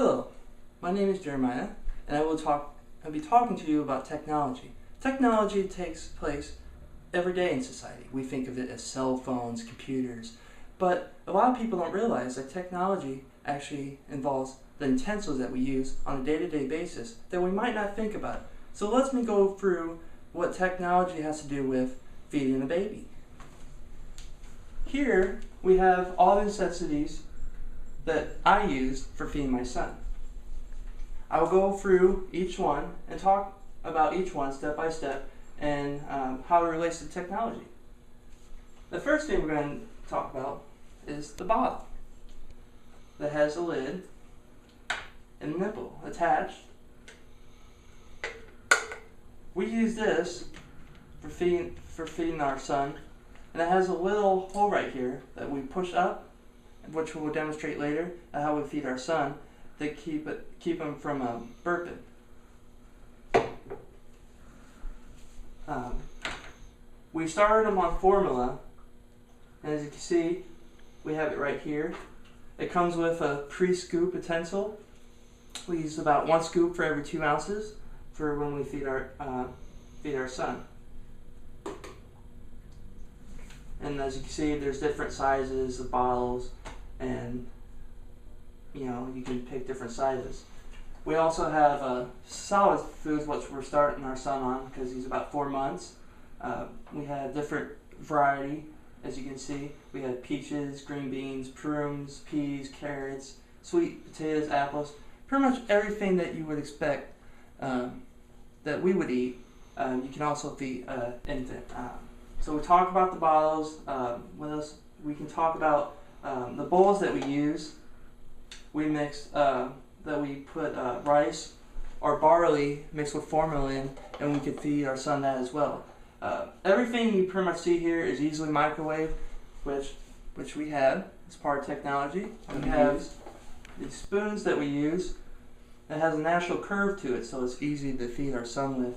Hello, my name is Jeremiah, and I'll be talking to you about technology. Technology takes place every day in society. We think of it as cell phones, computers, but a lot of people don't realize that technology actually involves the utensils that we use on a day-to-day basis that we might not think about. So let me go through what technology has to do with feeding a baby. Here we have all the necessities that I use for feeding my son. I will go through each one and talk about each one step by step and how it relates to technology. The first thing we're going to talk about is the bottle that has a lid and a nipple attached. We use this for feeding our son, and it has a little hole right here that we push up, which we will demonstrate later, how we feed our son to keep him from burping. We started him on formula, and as you can see, we have it right here. It comes with a pre-scoop utensil. We use about 1 scoop for every 2 ounces for when we feed our son. And as you can see, there's different sizes of bottles, and you can pick different sizes. We also have solid foods, which we're starting our son on because he's about 4 months. We have different variety, as you can see. We have peaches, green beans, prunes, peas, carrots, sweet potatoes, apples, pretty much everything that you would expect that we would eat. You can also feed infant. So we talk about the bottles. What else? We can talk about the bowls that we use. We mix that we put rice or barley mixed with formula in, and we could feed our son that as well. Everything you pretty much see here is easily microwaved, which we have as part of technology. We have these spoons that we use. It has a natural curve to it, so it's easy to feed our son with.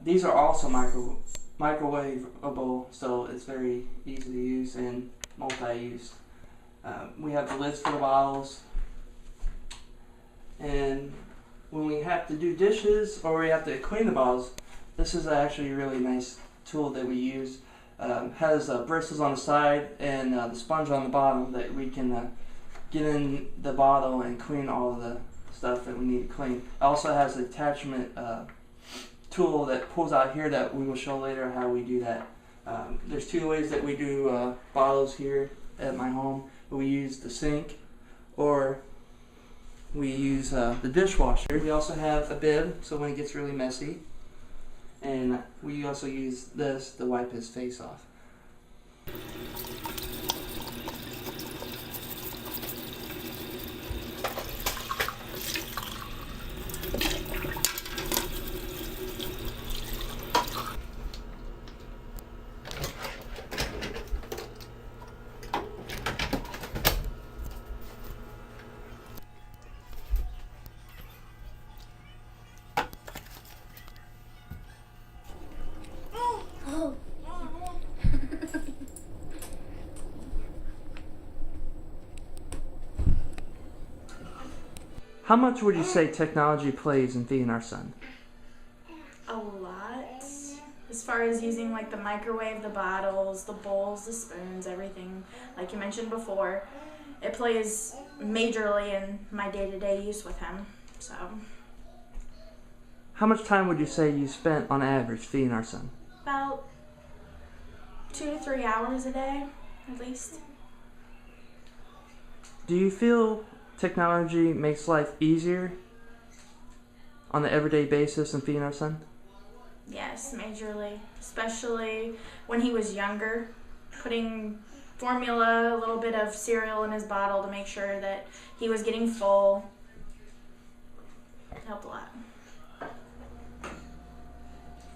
These are also microwavable, so it's very easy to use and multi-use. We have the lids for the bottles, and when we have to do dishes or we have to clean the bottles, this is actually a really nice tool that we use. Has bristles on the side and the sponge on the bottom that we can get in the bottle and clean all of the stuff that we need to clean. It also has the attachment tool that pulls out here that we will show later how we do that. There's 2 ways that we do bottles here at my home. We use the sink, or we use the dishwasher. We also have a bib, so when it gets really messy, and we also use this to wipe his face off. How much would you say technology plays in feeding our son? A lot. As far as using like the microwave, the bottles, the bowls, the spoons, everything, like you mentioned before, it plays majorly in my day-to-day use with him. So. How much time would you say you spent on average feeding our son? About 2 to 3 hours a day, at least. Do you feel technology makes life easier on an everyday basis in feeding our son? Yes, majorly. Especially when he was younger. Putting formula, a little bit of cereal in his bottle to make sure that he was getting full. It helped a lot.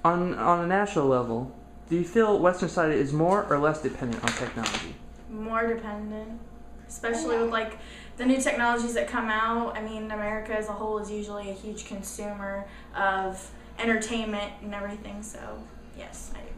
On a national level, do you feel Western society is more or less dependent on technology? More dependent. Especially with like the new technologies that come out. I mean, America as a whole is usually a huge consumer of entertainment and everything, so yes, I do.